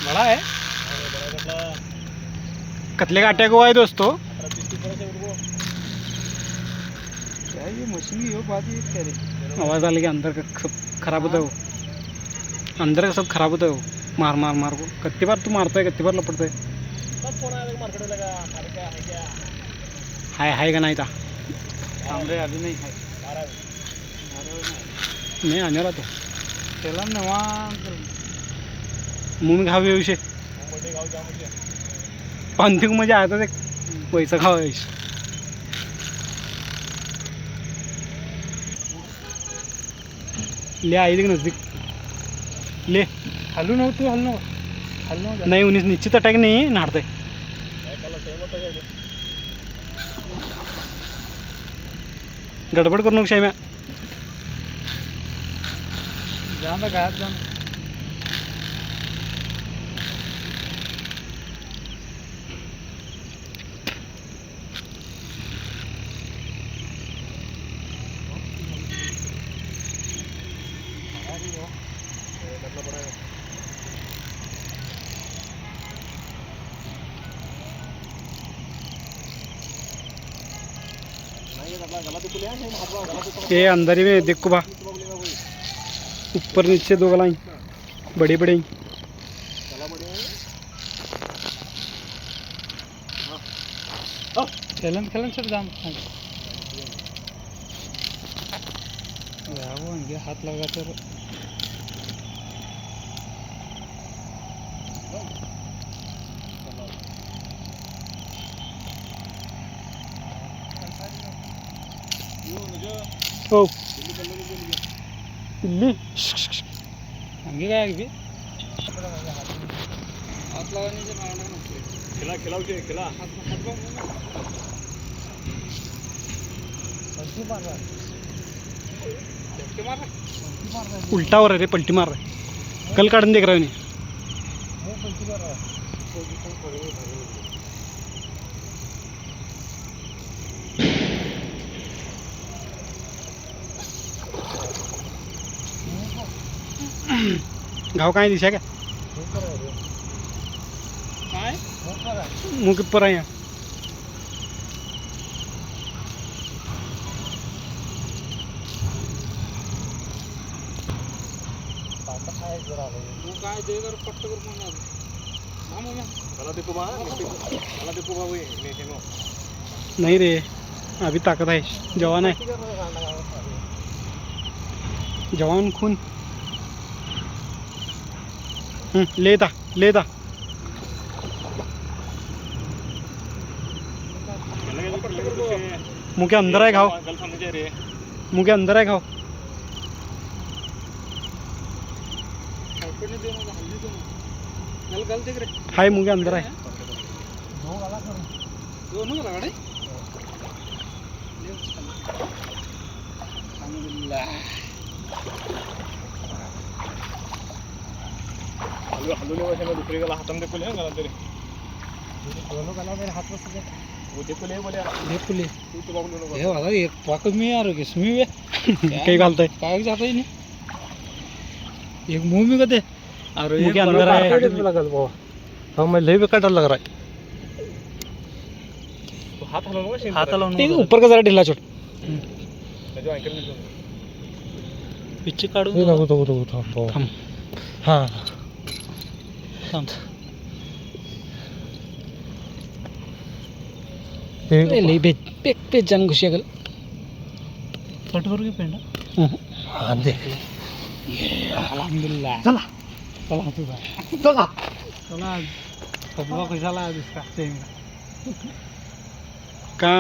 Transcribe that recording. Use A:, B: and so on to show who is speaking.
A: बड़ा है कतले का अटैक हुआ है दोस्तों। क्या ये मशीन की हो बात ये कह रही आवाज़ आ लगी अंदर का सब खराब होता है वो अंदर का सब खराब होता है वो मार मार मार को कितनी बार तू मारता है कितनी बार लपटता है। हाय का नहीं था हमरे अभी नहीं है नहीं आने वाला तो चला ना वहाँ मुंह में खावे विषय पांती को मजा आता ते पैसा खावा ले आई देख नजदीक ले हलू न तू हल नहीं उन्नीस निश्चित अटैक नहीं नाड़ते गड़बड़ करू नको शाम्या जाना गायब जाना ये अंदर ही में देखो बा ऊपर नीचे दो गलाई बड़ी बड़ी खेलन खेलन सर जाम वो हंगे हाथ लगा तो ओ पिल्ली हंगे काय बी हात लगाने से मारना नसते खिला खिलावते खिला हात पलटी मार रहा उल्टा हो रहा रे पलटी मार रहा कल काढून देख रहा है पलटी मार रहा घाव काय दिशा क्या मुँह के ऊपर है काय देकर पट्ट कर नहीं रे अभी ताकत है जवान है जवान खून लेता लेता मुँह के अंदर है घाव मुँह के अंदर है घाव हाय मुँह के अंदर है दोनों लगा हलूले वैसे दुसरी गला हाथम देखो ले गला तेरे दोनों गला मेरे हाथ में से वो देखो ले बोले तू तो बाबू लोग ये वाला एक पाक में यार किसमें है कई गालता है काय जाता ही नहीं एक मुंह में कते और मुंह के अंदर है लगा बाबा हां मैं ले भी कटर लग रहा है तो हाथ हलाऊंगा ऊपर का जरा ढीला छोड़ जो एंकर में पीछे काढू तो हां शांत ले पे जान घुसिया गल फोटो करू की पेंडा हां देख अल्हम्दुलिल्लाह चला चला तू चला चला सब कशाला दिसता का